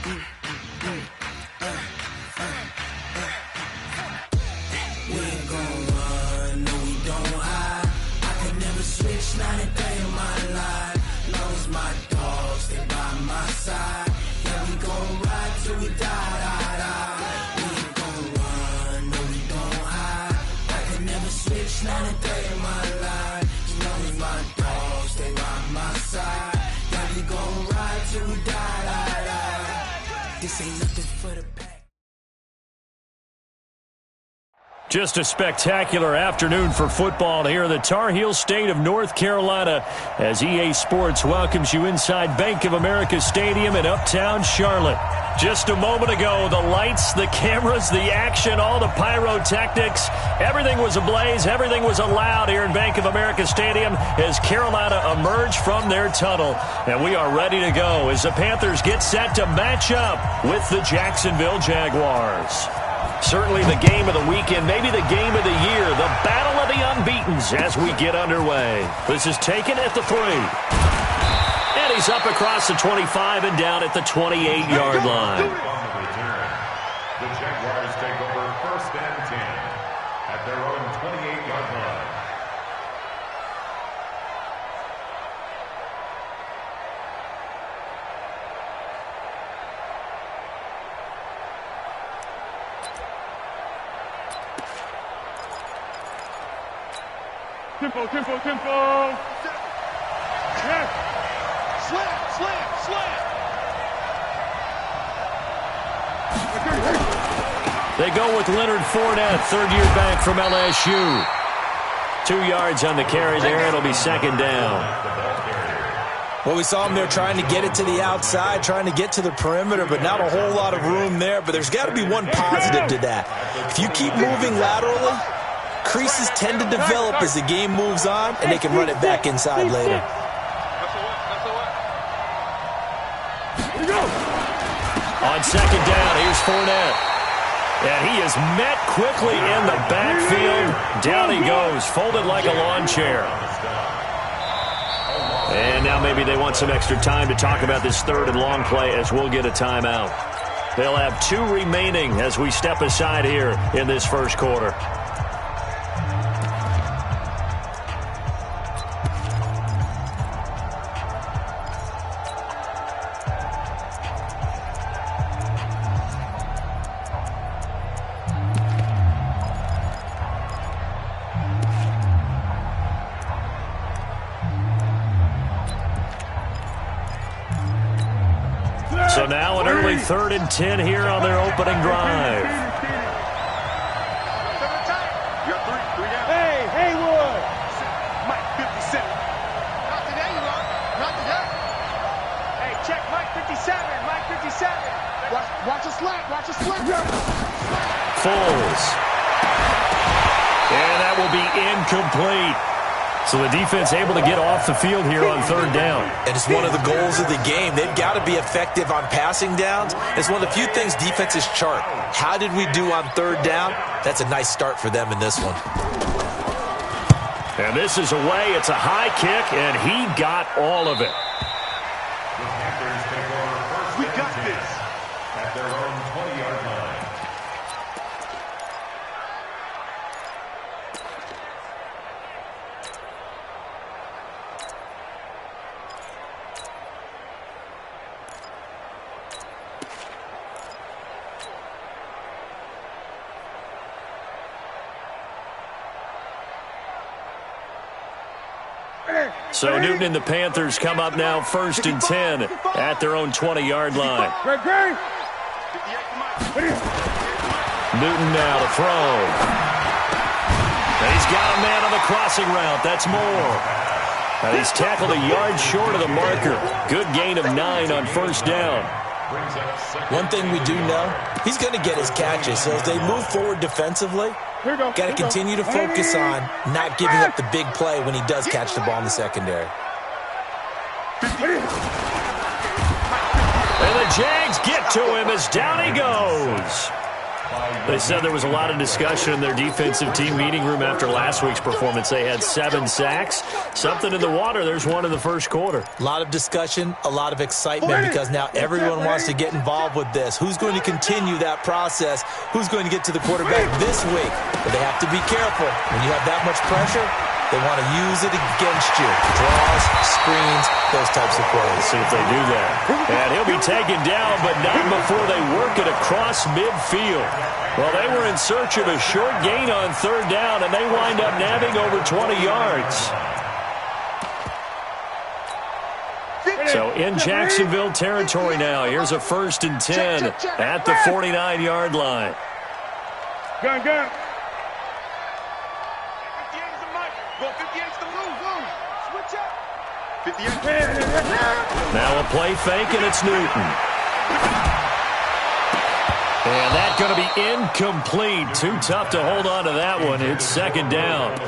We ain't gon' run, no we don't hide. I can never switch, not a day of my life. Long as my dogs stay by my side. Yeah, we gon' ride till we die, die, die. We ain't gon' run, no we don't hide. I can never switch, not a day of my life. As long as my dogs stay by my side. Yeah, we gon' ride till we die, die, die. This ain't nothing for the pack. Just a spectacular afternoon for football here in the Tar Heel state of North Carolina as EA Sports welcomes you inside Bank of America Stadium in Uptown Charlotte. Just a moment ago, the lights, the cameras, the action, all the pyrotechnics, everything was ablaze, everything was allowed here in Bank of America Stadium as Carolina emerged from their tunnel. And we are ready to go as the Panthers get set to match up with the Jacksonville Jaguars. Certainly the game of the weekend, maybe the game of the year, the battle of the unbeatens as we get underway. This is taken at the 3. And he's up across the 25 and down at the 28-yard line. The Jaguars take over 1st and 10 at their own 28-yard line. Tempo, tempo, tempo. Slam, slam, slam. They go with Leonard Fournette, third-year back from LSU. 2 yards on the carry there. It'll be 2nd down. Well, we saw him there trying to get it to the outside, trying to get to the perimeter, but not a whole lot of room there. But there's got to be one positive to that. If you keep moving laterally, creases tend to develop as the game moves on, and they can run it back inside later. On 2nd down, here's Fournette. And he is met quickly in the backfield. Down he goes, folded like a lawn chair. And now maybe they want some extra time to talk about this 3rd and long play as we'll get a timeout. They'll have 2 remaining as we step aside here in this first quarter. So now an early 3rd and 10 here on their opening drive. Hey, Haywood. Mike 57. Not today, you are. Not today. Hey, check Mike 57. Mike 57. Watch a slant. Watch a slant. Foles. And that will be incomplete. So the defense able to get off the field here on 3rd down. And it's one of the goals of the game. They've got to be effective on passing downs. It's one of the few things defenses chart. How did we do on 3rd down? That's a nice start for them in this one. And this is away. It's a high kick, and he got all of it. The Panthers take over 1st and 10 at their own 20-yard line. So Newton and the Panthers come up now 1st and 10 at their own 20-yard line. Newton now to throw. And he's got a man on the crossing route. That's Moore. And he's tackled a yard short of the marker. Good gain of 9 on 1st down. One thing we do know, he's going to get his catches. So as they move forward defensively, got to continue to focus on not giving up the big play when he does catch the ball in the secondary. And the Jags get to him as down he goes. They said there was a lot of discussion in their defensive team meeting room after last week's performance. They had 7 sacks. Something in the water. There's one in the first quarter. A lot of discussion, a lot of excitement because now everyone wants to get involved with this. Who's going to continue that process? Who's going to get to the quarterback this week? But they have to be careful. When you have that much pressure, they want to use it against you. Draws, screens, those types of plays. Let's see if they do that. And he'll be taken down, but not before they work it across midfield. Well, they were in search of a short gain on 3rd down, and they wind up nabbing over 20 yards. So in Jacksonville territory now. Here's a 1st and 10 at the 49-yard line. Gun. 58's the mic. Go 58's the move. Switch up. 58. Now a play fake, and it's Newton. And that's going to be incomplete. Too tough to hold on to that one. It's 2nd down.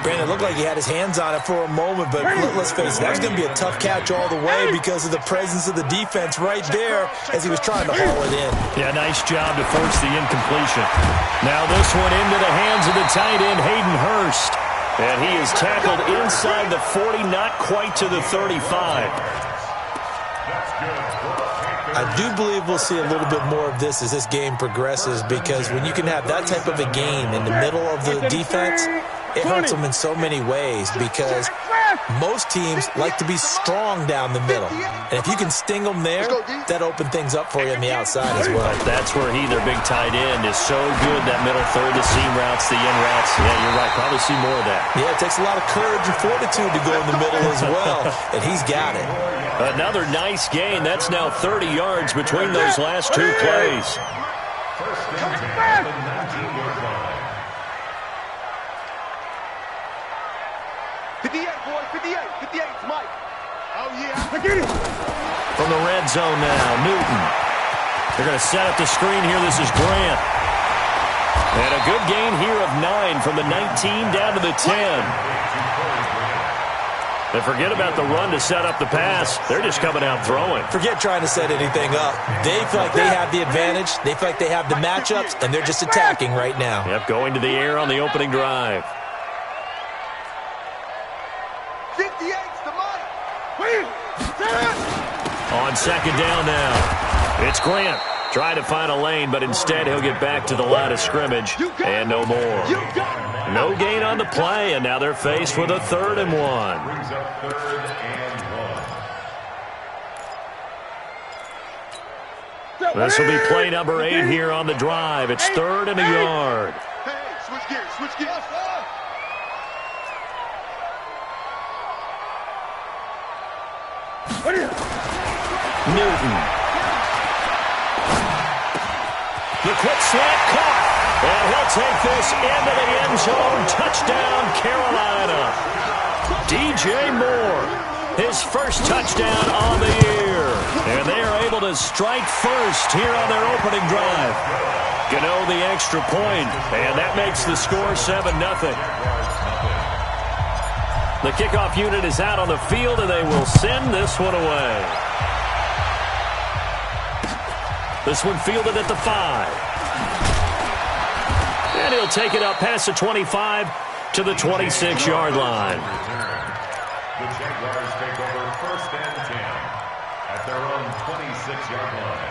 Brandon, it looked like he had his hands on it for a moment, but let's face it, that was going to be a tough catch all the way because of the presence of the defense right there as he was trying to haul it in. Yeah, nice job to force the incompletion. Now this one into the hands of the tight end, Hayden Hurst. And he is tackled inside the 40, not quite to the 35. I do believe we'll see a little bit more of this as this game progresses because when you can have that type of a game in the middle of the defense, it hurts them in so many ways because most teams like to be strong down the middle. And if you can sting them there, that opens things up for you on the outside as well. That's where their big tight end, is so good, that middle third, the seam routes, the in routes. Yeah, you're right. Probably see more of that. Yeah, it takes a lot of courage and fortitude to go in the middle as well, and he's got it. Another nice gain. That's now 30 yards between those last 2 plays. 1st and 10 at the 19-yard line. 58, boy. 58's Mike. Oh, yeah. Get it. From the red zone now, Newton. They're going to set up the screen here. This is Grant. And a good gain here of 9 from the 19 down to the 10. And forget about the run to set up the pass. They're just coming out throwing. Forget trying to set anything up. They feel like they have the advantage. They feel like they have the matchups, and they're just attacking right now. Yep, going to the air on the opening drive. 58's the mic. On 2nd down now, it's Grant. Trying to find a lane, but instead he'll get back to the line of scrimmage, and no more. No gain on the play, and now they're faced with a 3rd and 1. Brings up 3rd and 1. This will be play number 8 here on the drive. It's 3rd and a yard. Hey, switch gears. Newton. The quick slant caught. And he'll take this into the end zone. Touchdown, Carolina. DJ Moore, his first touchdown on the year. And they are able to strike first here on their opening drive. Gano the extra point, and that makes the score 7-0. The kickoff unit is out on the field, and they will send this one away. This one fielded at the 5. And he'll take it up past the 25 to the 26-yard line. The Jaguars take over 1st and 10 at their own 26-yard line.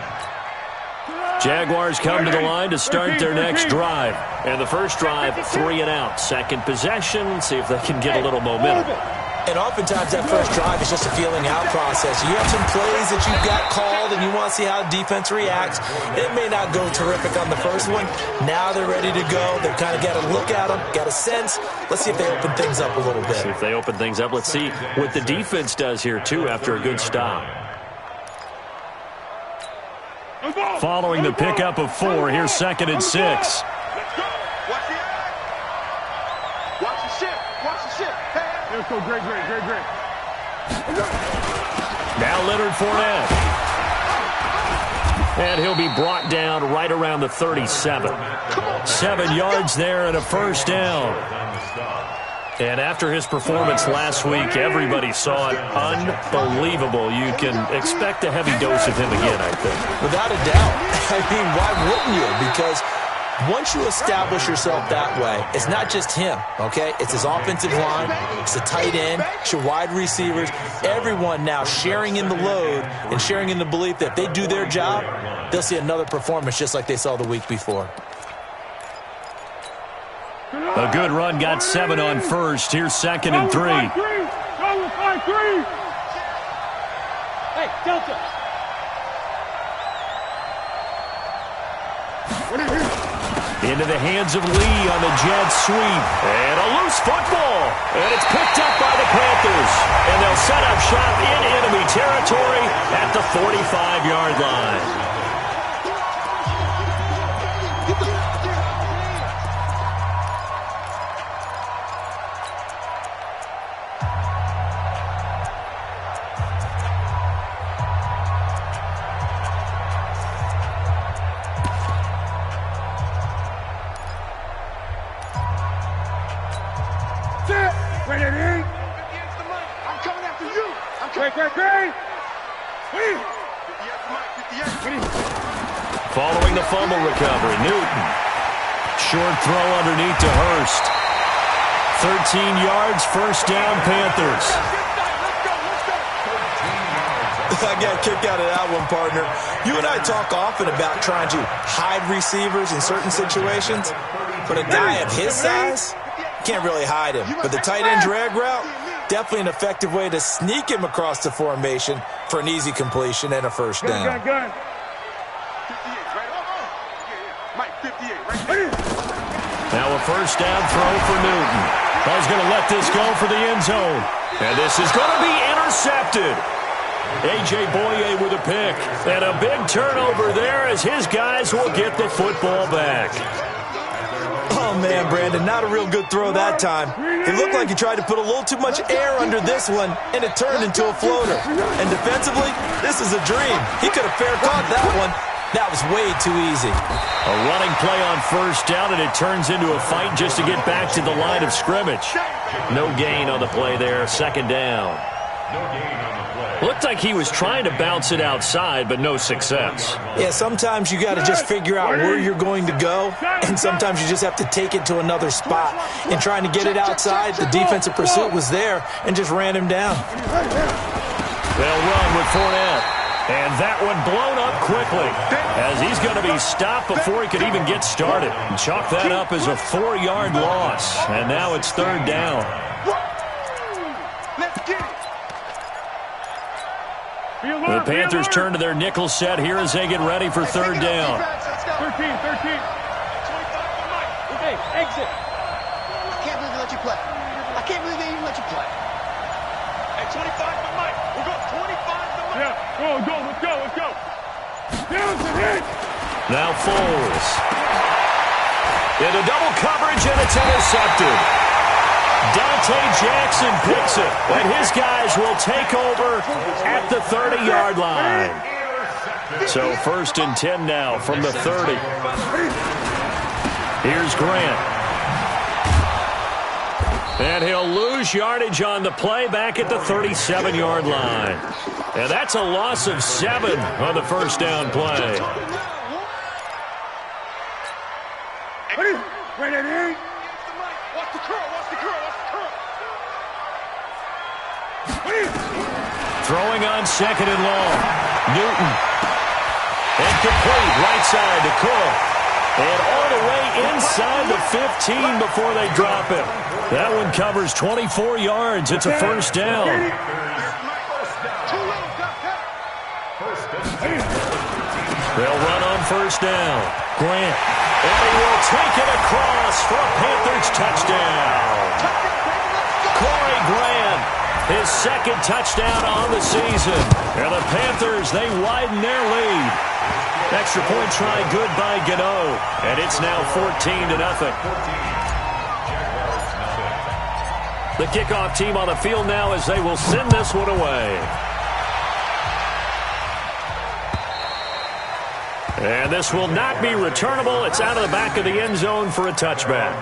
Jaguars come to the line to start their next drive. And the first drive, 3 and out. Second possession, see if they can get a little momentum. And oftentimes that first drive is just a feeling out process. You have some plays that you've got called and you want to see how the defense reacts. It may not go terrific on the first one. Now they're ready to go. They've kind of got to look at them, got a sense. Let's see if they open things up a little bit. See if they open things up. Let's see what the defense does here, too, after a good stop. Following the pickup of 4, here's 2nd and 6. Let's go. Watch the eye. Watch the ship. Hey. Let's go. Great. Now Leonard Fournette. And he'll be brought down right around the 37. 7 yards there and a first down. And after his performance last week, everybody saw it unbelievable. You can expect a heavy dose of him again, I think. Without a doubt. I mean, why wouldn't you? Because once you establish yourself that way, it's not just him, okay? It's his offensive line, it's the tight end, it's your wide receivers, everyone now sharing in the load and sharing in the belief that if they do their job, they'll see another performance just like they saw the week before. A good run, got 7 on first. Here's 2nd and 3. Hey, Delta. Into the hands of Lee on the jet sweep. And a loose football. And it's picked up by the Panthers. And they'll set up shop in enemy territory at the 45-yard line. Following the fumble recovery, Newton. Short throw underneath to Hurst. 13 yards, first down, Panthers. I got a kick out of that one, partner. You and I talk often about trying to hide receivers in certain situations, but a guy of his size, can't really hide him. But the tight end drag route, definitely an effective way to sneak him across the formation for an easy completion and a first down. Now a first down throw for Newton. He's going to let this go for the end zone. And this is going to be intercepted. A.J. Boye with a pick. And a big turnover there as his guys will get the football back. Oh, man, Brandon, not a real good throw that time. It looked like he tried to put a little too much air under this one, and it turned into a floater. And defensively, this is a dream. He could have fair caught that one. That was way too easy. A running play on first down, and it turns into a fight just to get back to the line of scrimmage. No gain on the play there, second down. Looked like he was trying to bounce it outside, but no success. Yeah, sometimes you got to just figure out where you're going to go, and sometimes you just have to take it to another spot. And trying to get it outside, the defensive pursuit was there and just ran him down. They'll run with Fournette. And that one blown up quickly as he's going to be stopped before he could even get started. And chalk that up as a 4-yard loss. And now it's third down. The Panthers turn to their nickel set here as they get ready for third down. 13. Hey, exit. I can't believe they let you play. I can't believe they even let you play. Hey, 25 to Mike. We'll go 25 to Mike. Yeah, let's go. Now Foles. Into double coverage, and it's intercepted. Dante Jackson picks it, and his guys will take over at the 30-yard line. So 1st and 10 now from the 30. Here's Grant. And he'll lose yardage on the play back at the 37-yard line. And that's a loss of 7 on the first down play. Ready? Throwing on 2nd and long. Newton. And complete right side to Cook. And all the way inside the 15 before they drop it. That one covers 24 yards. It's a first down. They'll run on first down. Grant. And he will take it across for a Panthers touchdown. Corey Grant, his 2nd touchdown on the season. And the Panthers, they widen their lead. Extra point try good by Gano. And it's now 14-0. The kickoff team on the field now as they will send this one away. And this will not be returnable. It's out of the back of the end zone for a touchback.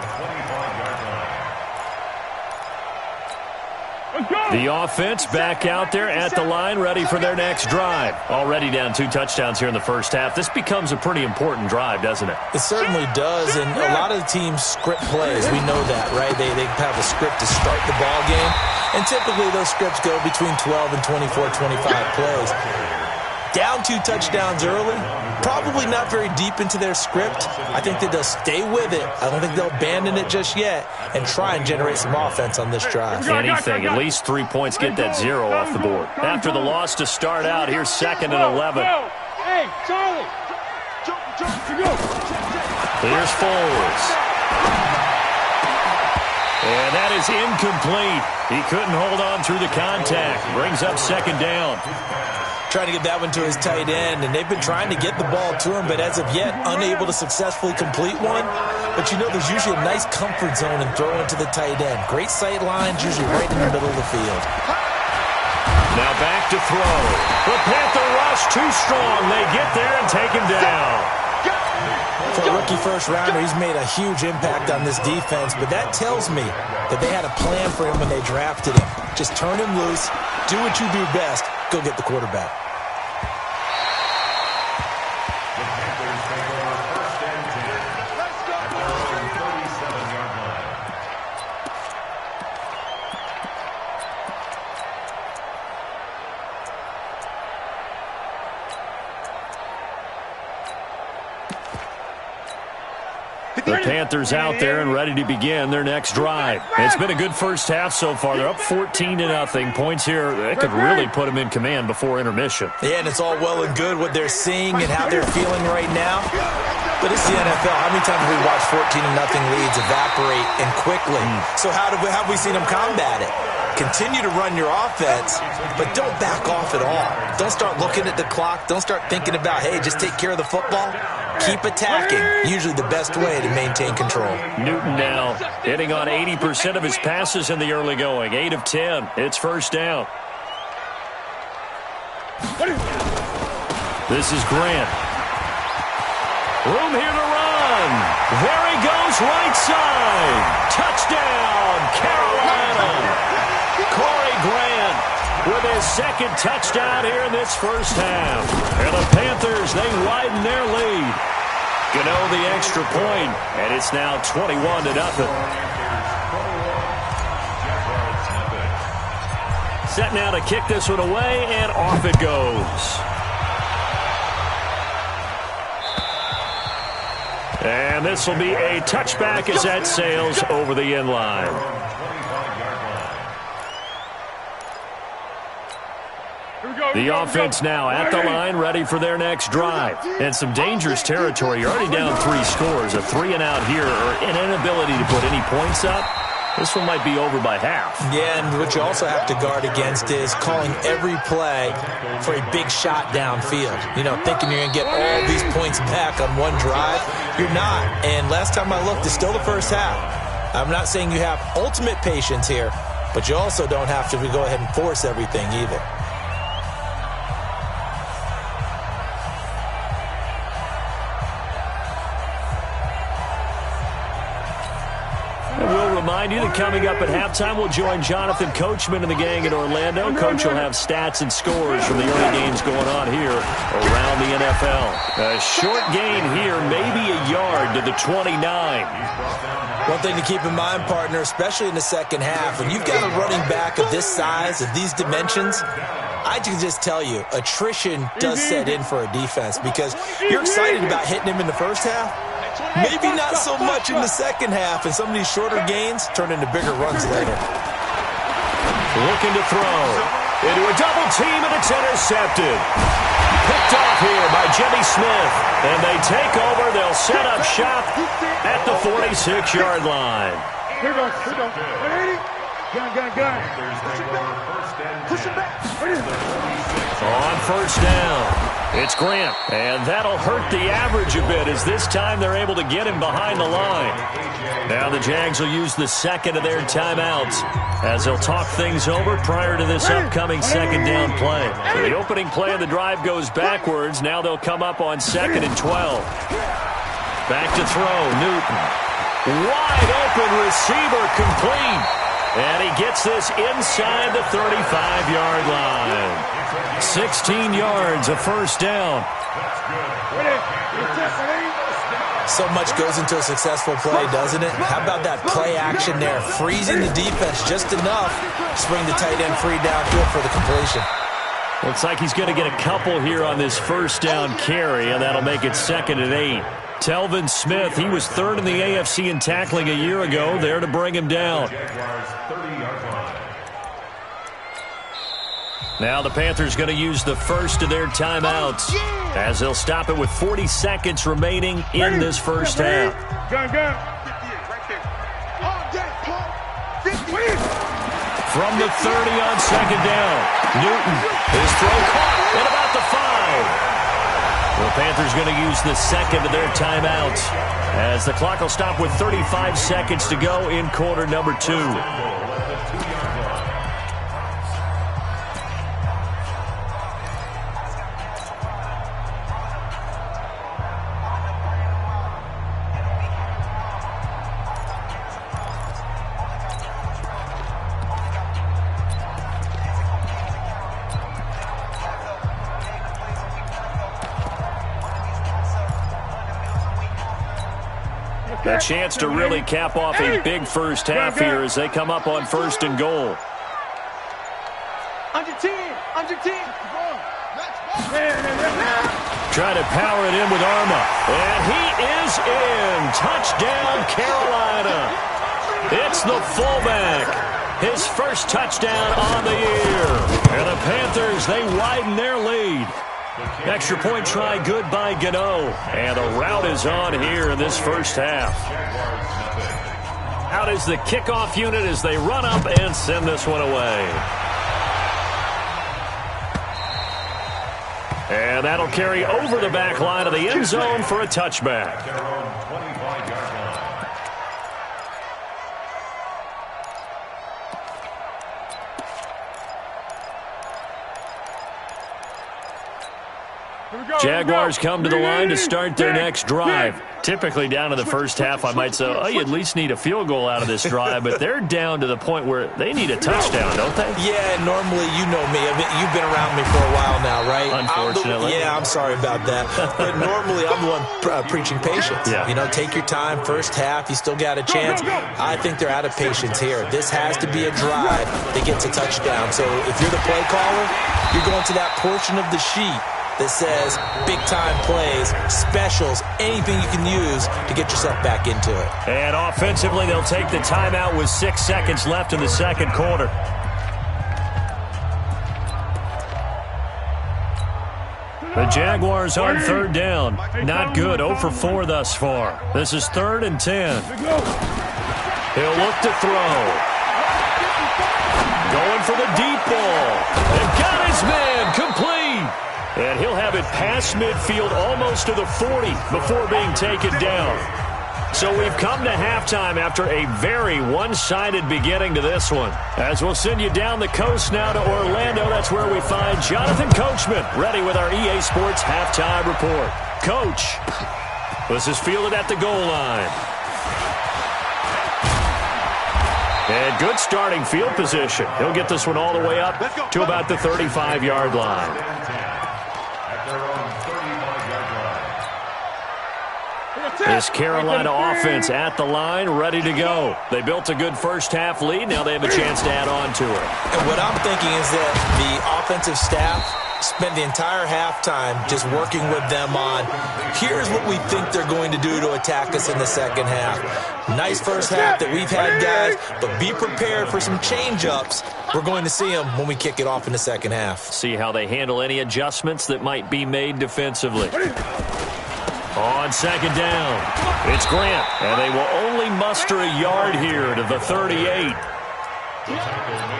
The offense back out there at the line, ready for their next drive. Already down 2 touchdowns here in the first half. This becomes a pretty important drive, doesn't it? It certainly does, and a lot of the teams script plays. We know that, right? They have a script to start the ball game, and typically those scripts go between 12 and 24, 25 plays. Down 2 touchdowns early, probably not very deep into their script. I think that they'll stay with it. I don't think they'll abandon it just yet and try and generate some offense on this drive. Anything, at least 3 points, get that 0 off the board. After the loss to start out, here's 2nd and 11. Hey, Charlie! Here's Foles. And that is incomplete. He couldn't hold on through the contact. Brings up 2nd down. Trying to get that one to his tight end, and they've been trying to get the ball to him, but as of yet, unable to successfully complete one. But you know, there's usually a nice comfort zone in throwing to the tight end. Great sight lines, usually right in the middle of the field. Now back to throw. The Panther rush too strong. They get there and take him down. For a rookie first-rounder, he's made a huge impact on this defense, but that tells me that they had a plan for him when they drafted him. Just turn him loose, do what you do best, go get the quarterback. The Panthers take over 1st and 10 at their own 37-yard line. The Panthers out there and ready to begin their next drive. It's been a good first half so far. They're up 14-0. Points here, that could really put them in command before intermission. Yeah, and it's all well and good what they're seeing and how they're feeling right now. But it's the NFL. How many times have we watched 14-0 leads evaporate and quickly? So how have we seen them combat it? Continue to run your offense, but don't back off at all. Don't start looking at the clock. Don't start thinking about, hey, just take care of the football. Keep attacking. Usually the best way to maintain control. Newton now hitting on 80% of his passes in the early going. 8 of 10. It's 1st down. This is Grant. Room here to run. There he goes, right side. Touchdown, Carolina. Corey Grant with his 2nd touchdown here in this first half. And the Panthers, they widen their lead. Gano the extra point, and it's now 21-0. Set now to kick this one away, and off it goes. And this will be a touchback as that sails over the end line. The offense now at the line, ready for their next drive. And some dangerous territory. You're already down 3 scores. A 3-and-out here, or an inability to put any points up. This one might be over by half. Yeah, and what you also have to guard against is calling every play for a big shot downfield. You know, thinking you're going to get all these points back on one drive. You're not. And last time I looked, it's still the first half. I'm not saying you have ultimate patience here, but you also don't have to go ahead and force everything either. Remind you that coming up at halftime, we'll join Jonathan Coachman and the gang in Orlando. Coach will have stats and scores from the early games going on here around the NFL. A short gain here, maybe a yard to the 29. One thing to keep in mind, partner, especially in the second half, when you've got a running back of this size, of these dimensions, I can just tell you, attrition does set in for a defense because you're excited about hitting him in the first half. Maybe not so much in the second half, and some of these shorter gains turn into bigger runs later. Looking to throw. Into a double team, and it's intercepted. Picked off here by Jimmy Smith. And they take over. They'll set up shop at the 46-yard line. Here goes. Gun. Push it back. On 1st down. It's Grant, and that'll hurt the average a bit as this time they're able to get him behind the line. Now the Jags will use the 2nd of their timeouts as they'll talk things over prior to this upcoming 2nd down play. So the opening play of the drive goes backwards. Now they'll come up on 2nd and 12. Back to throw, Newton. Wide open receiver complete. And he gets this inside the 35-yard line. 16 yards, a first down. So much goes into a successful play, doesn't it? How about that play action there? Freezing the defense just enough to bring the tight end free downfield for the completion. Looks like he's going to get a couple here on this first down carry, and that'll make it 2nd and 8. Telvin Smith, he was 3rd in the AFC in tackling a year ago, there to bring him down. Now the Panthers going to use the first of their timeouts as they'll stop it with 40 seconds remaining in this first half. From the 30 on 2nd down, Newton, his throw caught at about the 5. The Panthers going to use the second of their timeouts as the clock will stop with 35 seconds to go in quarter number 2. A chance to really cap off a big first half here as they come up on 1st and goal. Under 10. Trying to power it in with Arma. And he is in. Touchdown, Carolina. It's the fullback. His first touchdown on the year. And the Panthers, they widen their lead. Extra point try good by Gano. And the route is on here in this first half. Out is the kickoff unit as they run up and send this one away. And that'll carry over the back line of the end zone for a touchback. Jaguars come to the line to start their next drive. Typically down to the first half, I might say, oh, you at least need a field goal out of this drive, but they're down to the point where they need a touchdown, don't they? Yeah, normally, you know me. I mean, you've been around me for a while now, right? Unfortunately. I'm sorry about that. But normally, I'm the one preaching patience. Yeah. You know, take your time. First half, you still got a chance. I think they're out of patience here. This has to be a drive that gets a touchdown. So if you're the play caller, you're going to that portion of the sheet that says big-time plays, specials, anything you can use to get yourself back into it. And offensively, they'll take the timeout with 6 seconds left in the second quarter. The Jaguars on 3rd down. Not good, 0 for 4 thus far. This is 3rd and 10. He'll look to throw. Going for the deep ball. And got his man complete. And he'll have it past midfield almost to the 40 before being taken down. So we've come to halftime after a very one-sided beginning to this one. As we'll send you down the coast now to Orlando, that's where we find Jonathan Coachman, ready with our EA Sports halftime report. Coach, this is fielded at the goal line. And good starting field position. He'll get this one all the way up to about the 35-yard line. This Carolina offense at the line, ready to go. They built a good first half lead. Now they have a chance to add on to it. And what I'm thinking is that the offensive staff spent the entire halftime just working with them on, here's what we think they're going to do to attack us in the second half. Nice first half that we've had, guys, but be prepared for some change-ups. We're going to see them when we kick it off in the second half. See how they handle any adjustments that might be made defensively. On 2nd down, it's Grant, and they will only muster a yard here to the 38.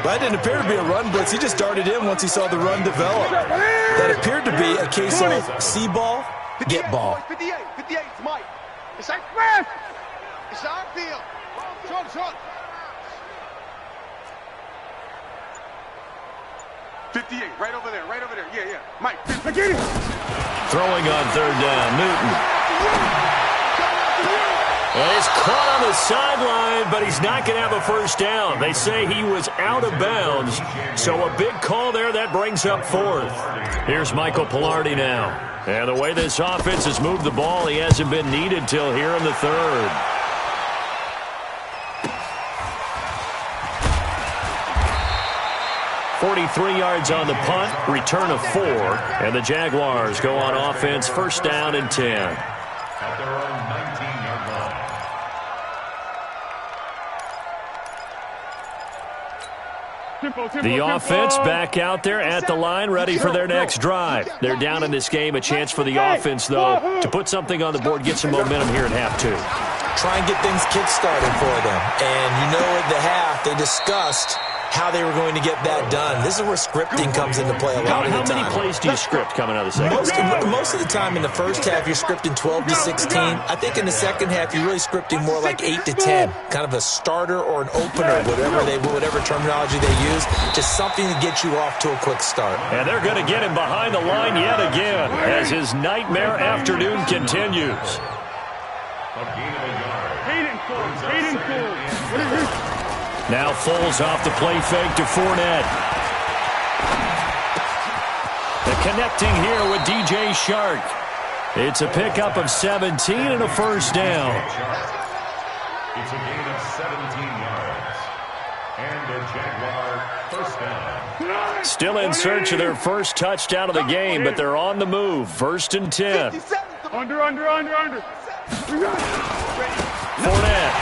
That didn't appear to be a run blitz. He just darted in once he saw the run develop. That appeared to be a case of see ball, get ball. 58, it's Mike. It's our field. Short. 58, right over there. Yeah. Mike, get it. Throwing on 3rd down, Newton. And he's caught on the sideline, but he's not going to have a first down. They say he was out of bounds, so a big call there that brings up fourth. Here's Michael Pilardi now. And the way this offense has moved the ball, he hasn't been needed till here in the third. .43 yards on the punt, return of 4, and the Jaguars go on offense, first down and 10. At their own 19-yard line. The offense back out there at the line, ready for their next drive. They're down in this game. A chance for the offense, though, to put something on the board, get some momentum here at half 2. Try and get things kick-started for them. And you know at the half, they discussed how they were going to get that done. This is where scripting comes into play a lot of the time. How many plays do you script coming out of the second? Most of the time in the first half, you're scripting 12 to 16. I think in the second half, you're really scripting more like 8 to 10. Kind of a starter or an opener, whatever terminology they use. Just something to get you off to a quick start. And they're going to get him behind the line yet again as his nightmare afternoon continues. Now Foles off the play fake to Fournette. The connecting here with DJ Shark. It's a pickup of 17 and a first down. It's a gain of 17 yards. And a Jaguar first down. Still in search of their first touchdown of the game, but they're on the move. First and 10. Under. Fournette.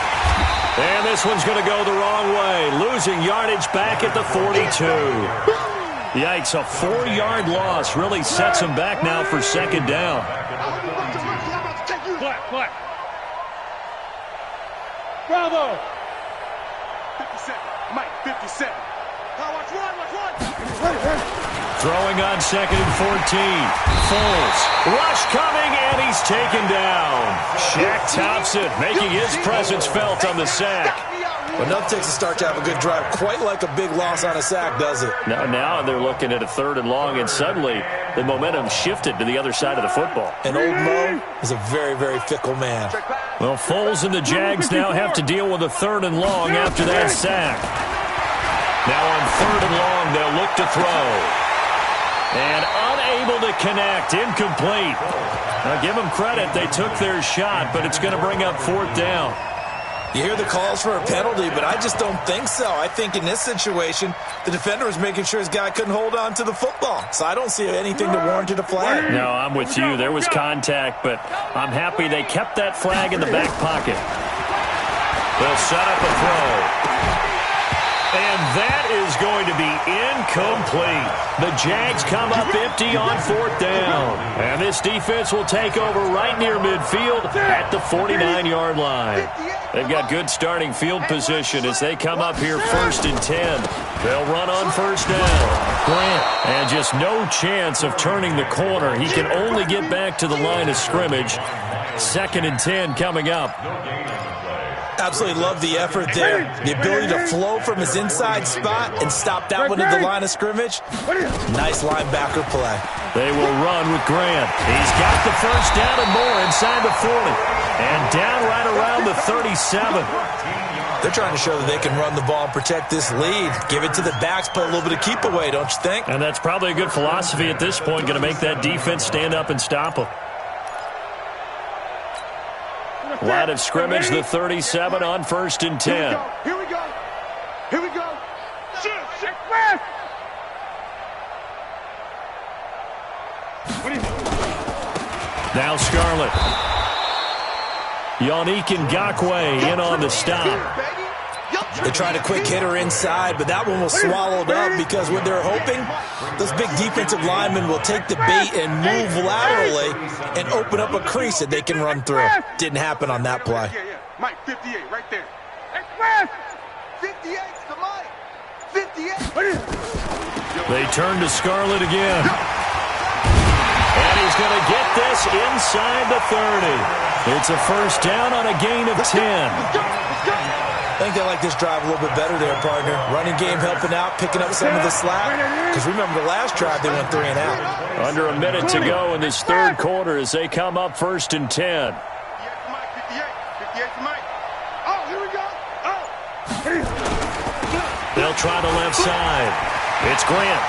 And this one's going to go the wrong way. Losing yardage back at the 42. Yikes, a 4-yard loss really sets him back now for second down. Flat. Bravo. 57. Mike, 57. Watch one. Throwing on second and 14. Foles. Rush coming, and he's taken down. Shaq Thompson making his presence felt on the sack. Enough takes a start to have a good drive. Quite like a big loss on a sack, does it? Now they're looking at a third and long, and suddenly the momentum shifted to the other side of the football. And old Mo is a very, very fickle man. Well, Foles and the Jags now have to deal with a third and long after that sack. Now on third and long, they'll look to throw. And unable to connect, incomplete. Now give them credit, they took their shot, but it's going to bring up fourth down. You hear the calls for a penalty, but I just don't think so. I think in this situation, the defender was making sure his guy couldn't hold on to the football. So I don't see anything to warrant a flag. No, I'm with you. There was contact, but I'm happy they kept that flag in the back pocket. They'll set up a throw. And that is going to be incomplete. The Jags come up empty on fourth down. And this defense will take over right near midfield at the 49-yard line. They've got good starting field position as they come up here first and 10. They'll run on first down. Grant, and just no chance of turning the corner. He can only get back to the line of scrimmage. Second and 10 coming up. Absolutely love the effort there. The ability to flow from his inside spot and stop that one at the line of scrimmage. Nice linebacker play. They will run with Grant. He's got the first down and more inside the 40. And down right around the 37. They're trying to show that they can run the ball and protect this lead. Give it to the backs, play a little bit of keep away, don't you think? And that's probably a good philosophy at this point. Going to make that defense stand up and stop them. Line of scrimmage, the 37 on first and 10. Here we go. Shit, now Scarlett. Yannick Ngakoue in on the stop. They tried a quick hitter inside, but that one was swallowed up because what they're hoping, those big defensive linemen will take the bait and move laterally and open up a crease that they can run through. Didn't happen on that play. Yeah. Mike, 58, right there. 58's the Mike. 58. They turn to Scarlett again. And he's going to get this inside the 30. It's a first down on a gain of 10. I think they like this drive a little bit better there, partner. Running game helping out, picking up some of the slack. Because remember, the last drive they went 3 and out. Under a minute to go in this third quarter as they come up first and 10. Get to Mike. Oh, here we go. Oh. They'll try the left side. It's Grant.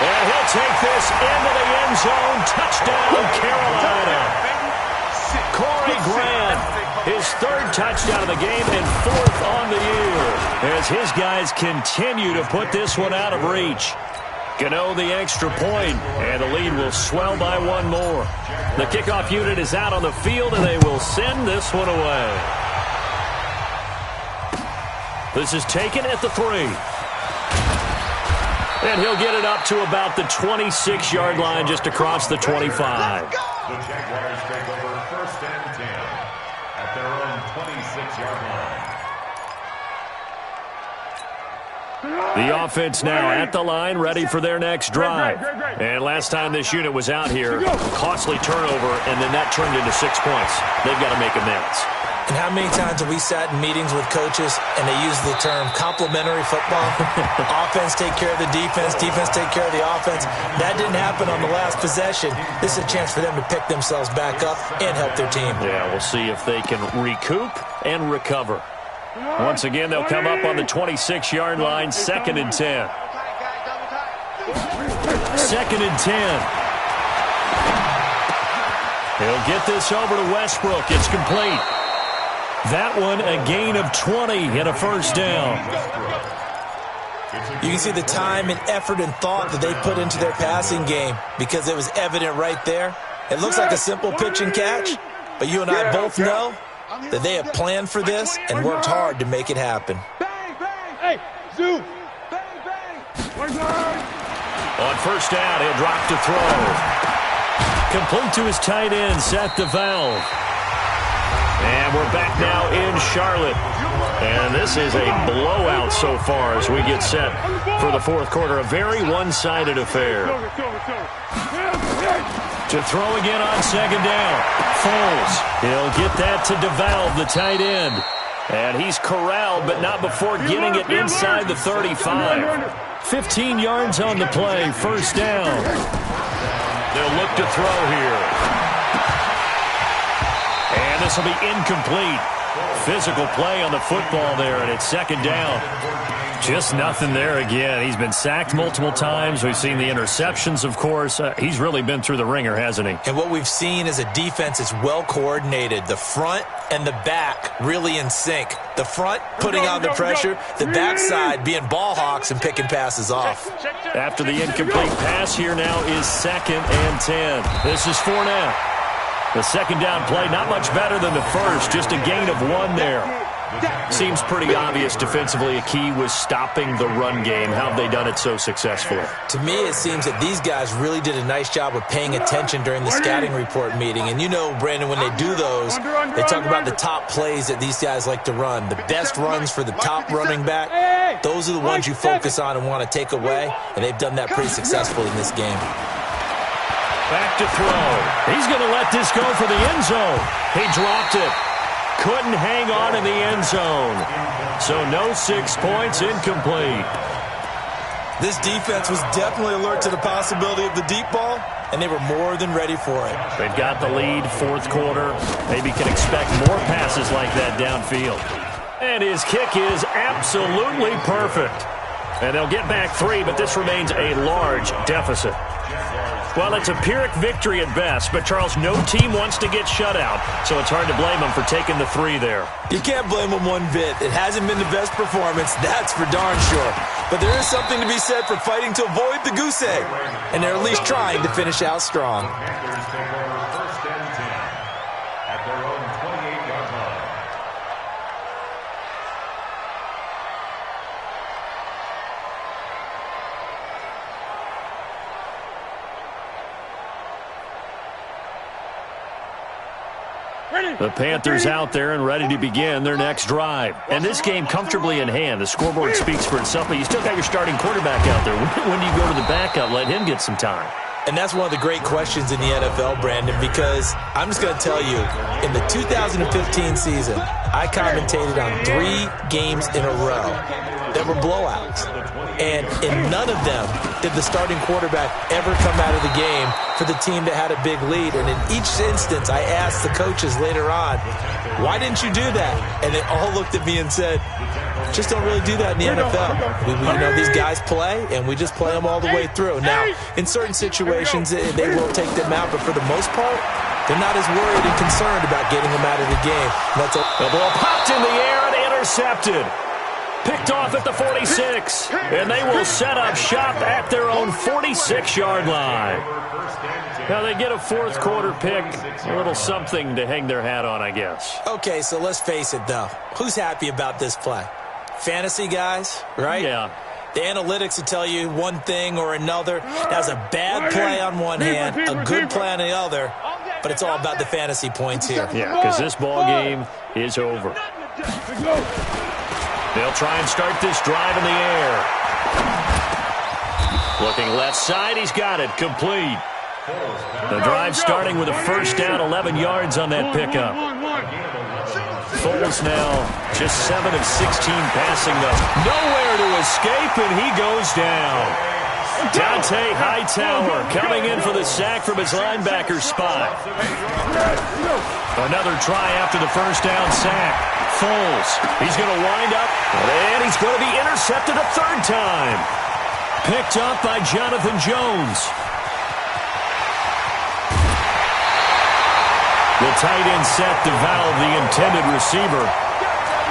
And he'll take this into the end zone. Touchdown, Carolina. Corey Grant, his third touchdown of the game and fourth on the year, as his guys continue to put this one out of reach. Gano the extra point, and the lead will swell by one more. The kickoff unit is out on the field, and they will send this one away. This is taken at the 3. And he'll get it up to about the 26-yard line, just across the 25. The Jaguars take over 1st and 10 at their own 26-yard line. The offense now at the line, ready for their next drive. And last time this unit was out here, costly turnover, and then that turned into 6 points. They've got to make amends. And how many times have we sat in meetings with coaches and they use the term complementary football? Offense take care of the defense, defense take care of the offense. That didn't happen on the last possession. This is a chance for them to pick themselves back up and help their team. Yeah, we'll see if they can recoup and recover. Once again, they'll come up on the 26-yard line, 2nd and 10. 2nd and 10. He'll get this over to Westbrook. It's complete. That one, a gain of 20 and a first down. You can see the time and effort and thought that they put into their passing game because it was evident right there. It looks like a simple pitch and catch, but you and I both know that they have planned for this and worked hard to make it happen. Hey, Zoo. Bang, bang. On first down, he'll drop to throw. Complete to his tight end, Seth DeValve. And we're back now in Charlotte. And this is a blowout so far as we get set for the fourth quarter. A very one-sided affair. To throw again on second down. Foles. He'll get that to DeValve, the tight end. And he's corralled, but not before getting it inside the 35. 15 yards on the play. First down. They'll look to throw here. And this will be incomplete. Physical play on the football there, and it's second down. Just nothing there again. He's been sacked multiple times. We've seen the interceptions, of course. He's really been through the ringer, hasn't he? And what we've seen is a defense that's well coordinated. The front and the back really in sync. The front putting on the pressure, the backside being ball hawks and picking passes off. After the incomplete pass, here now is 2nd and 10. This is Fournette. The second down play, not much better than the first, just a gain of 1 there. Seems pretty obvious defensively a key was stopping the run game. How have they done it so successfully? To me, it seems that these guys really did a nice job of paying attention during the scouting report meeting. And you know, Brandon, when they do those, they talk about the top plays that these guys like to run. The best runs for the top running back, those are the ones you focus on and want to take away. And they've done that pretty successfully in this game. Back to throw. He's going to let this go for the end zone. He dropped it. Couldn't hang on in the end zone. So no 6 points, incomplete. This defense was definitely alert to the possibility of the deep ball, and they were more than ready for it. They've got the lead, fourth quarter. Maybe can expect more passes like that downfield. And his kick is absolutely perfect. And they'll get back 3, but this remains a large deficit. Well, it's a Pyrrhic victory at best, but, Charles, no team wants to get shut out, so it's hard to blame them for taking the 3 there. You can't blame them one bit. It hasn't been the best performance, that's for darn sure. But there is something to be said for fighting to avoid the goose egg, and they're at least trying to finish out strong. Panthers take over 1st and 10 at their own 28-yard line. The Panthers out there and ready to begin their next drive. And this game comfortably in hand. The scoreboard speaks for itself, but you still got your starting quarterback out there. When do you go to the backup? Let him get some time. And that's one of the great questions in the NFL, Brandon, because I'm just going to tell you, in the 2015 season, I commentated on 3 games in a row that were blowouts. And in none of them did the starting quarterback ever come out of the game for the team that had a big lead. And in each instance, I asked the coaches later on, why didn't you do that? And they all looked at me and said, just don't really do that in the NFL. These guys play, and we just play them all the way through. Now, in certain situations, they will take them out, but for the most part, they're not as worried and concerned about getting them out of the game. The ball popped in the air and intercepted. Picked off at the 46, and they will set up shop at their own 46-yard line. Now they get a fourth quarter pick, a little something to hang their hat on, I guess. Okay, so let's face it, though. Who's happy about this play? Fantasy guys, right? Yeah. The analytics will tell you one thing or another. That's a bad play on one hand, a good play on the other, but it's all about the fantasy points here. Yeah, because this ball game is over. They'll try and start this drive in the air. Looking left side, he's got it, complete. The drive starting with a first down, 11 yards on that pickup. Foles now just 7 of 16 passing, though. Nowhere to escape, and he goes down. Dante Hightower coming in for the sack from his linebacker spot. Another try after the first down sack. Foles, he's going to wind up, and he's going to be intercepted a third time. Picked up by Jonathan Jones. The tight end set to valve the intended receiver.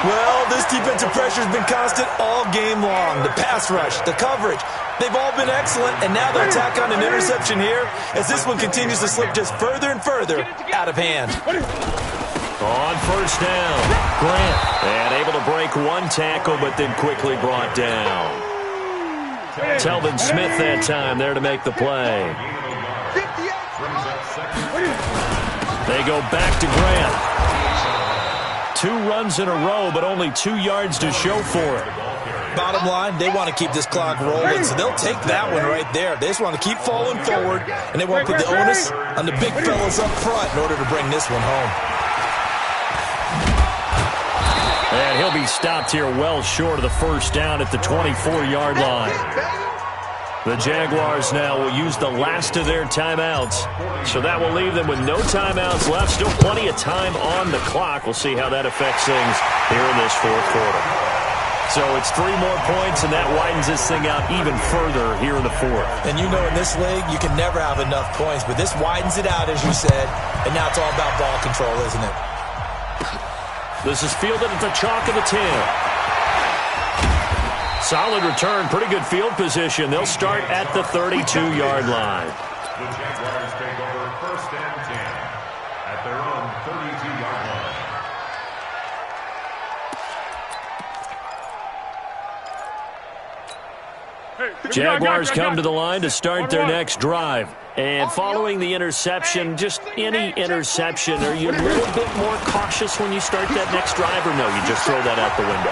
Well, this defensive pressure has been constant all game long. The pass rush, the coverage, they've all been excellent, and now they'll tack on an interception here as this one continues to slip just further and further out of hand. On first down, Grant, and able to break one tackle, but then quickly brought down. Telvin Smith that time there to make the play. They go back to Grant. 2 runs in a row, but only 2 yards to show for it. Bottom line, they want to keep this clock rolling, so they'll take that one right there. They just want to keep falling forward, and they want to put the onus on the big fellas up front in order to bring this one home. And he'll be stopped here well short of the first down at the 24-yard line. The Jaguars now will use the last of their timeouts. So that will leave them with no timeouts left. Still plenty of time on the clock. We'll see how that affects things here in this fourth quarter. So it's 3 more points, and that widens this thing out even further here in the fourth. And you know in this league, you can never have enough points. But this widens it out, as you said. And now it's all about ball control, isn't it? This is fielded at the chalk of the 10. Solid return, pretty good field position. They'll start at the 32-yard line. The Jaguars take over first and 10 at their own 32-yard line. Jaguars come to the line to start their next drive. And following the interception, just any interception, are you a little bit more cautious when you start that next drive, or no, you just throw that out the window?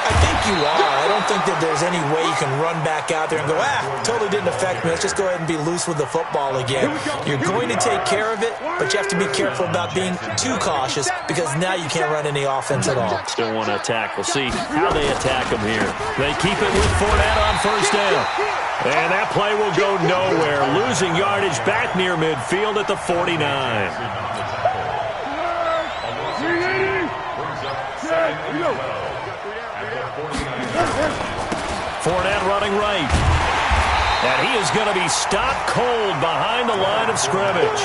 I think you are. I don't think that there's any way you can run back out there and go, totally didn't affect me. Let's just go ahead and be loose with the football again. You're going to take care of it, but you have to be careful about being too cautious because now you can't run any offense at all. Still want to attack. We'll see how they attack them here. They keep it with Fournette on first down. And that play will go nowhere. Losing yardage back near midfield at the 49. Fournette running right. And he is going to be stopped cold behind the line of scrimmage.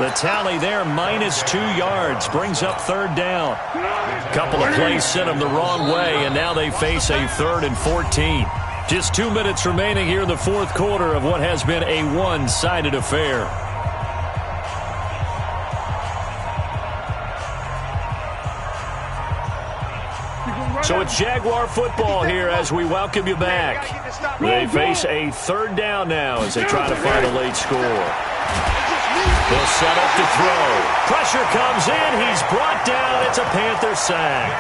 The tally there, -2 yards, brings up third down. Couple of plays sent them the wrong way, and now they face a 3rd and 14. Just 2 minutes remaining here in the fourth quarter of what has been a one-sided affair. So it's Jaguar football here as we welcome you back. They face a 3rd down now as they try to find a late score. They'll set up to throw. Pressure comes in. He's brought down. It's a Panther sack.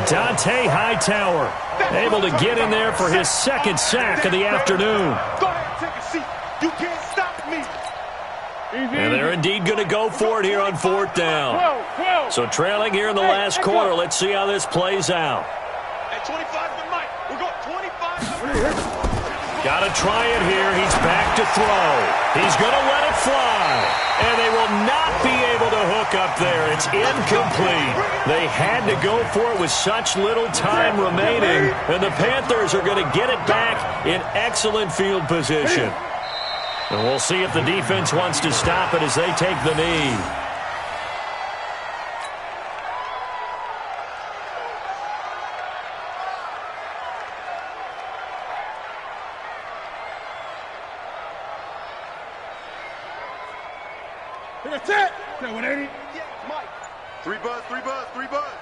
Dante Hightower able to get in there for his 2nd sack of the afternoon. Go ahead, take a seat. You can't stop me. And they're indeed going to go for it here on 4th down. So trailing here in the last quarter. Let's see how this plays out. At 25 to Mike. We're going 25 to Got to try it here. He's back to throw. He's going to let it fly. And they will not be able to hook up there. It's incomplete. They had to go for it with such little time remaining. And the Panthers are going to get it back in excellent field position. And we'll see if the defense wants to stop it as they take the knee. That's it. Okay, 180. Yeah, Mike. 3 buzz, 3 buzz, 3 buzz.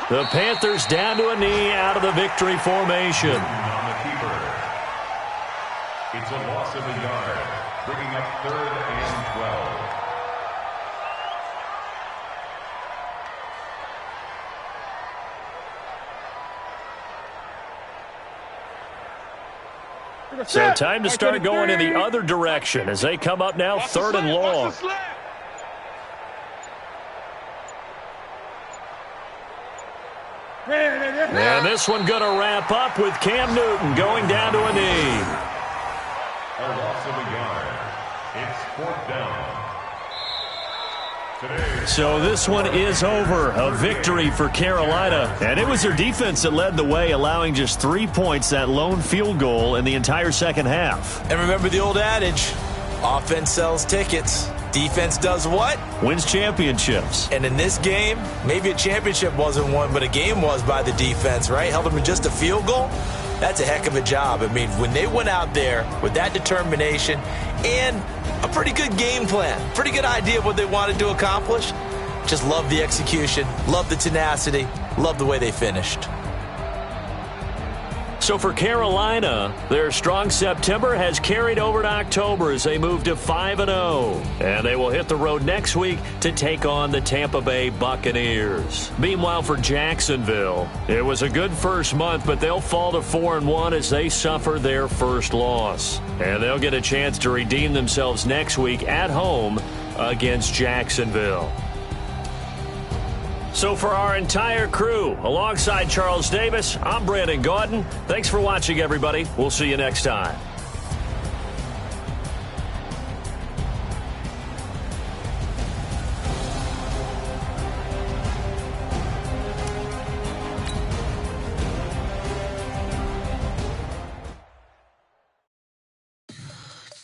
The Panthers down to a knee out of the victory formation. On the keeper. It's a loss of a yard, bringing up 3rd and 12. So time to start going in the other direction as they come up now 3rd and long. And this one going to wrap up with Cam Newton going down to a knee. A loss of a yard. It's 4th down. So this one is over. A victory for Carolina. And it was their defense that led the way, allowing just 3 points, that lone field goal in the entire second half. And remember the old adage, offense sells tickets. Defense does what? Wins championships. And in this game, maybe a championship wasn't won, but a game was by the defense, right? Held them to just a field goal. That's a heck of a job. I mean, when they went out there with that determination and a pretty good game plan, pretty good idea of what they wanted to accomplish, just love the execution, love the tenacity, love the way they finished. So for Carolina, their strong September has carried over to October as they move to 5-0. And they will hit the road next week to take on the Tampa Bay Buccaneers. Meanwhile, for Jacksonville, it was a good first month, but they'll fall to 4-1 as they suffer their first loss. And they'll get a chance to redeem themselves next week at home against Jacksonville. So for our entire crew, alongside Charles Davis, I'm Brandon Gaudin. Thanks for watching, everybody. We'll see you next time.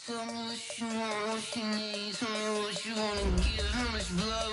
Tell me what you want, what you need. Tell me what you wanna give, how much blood.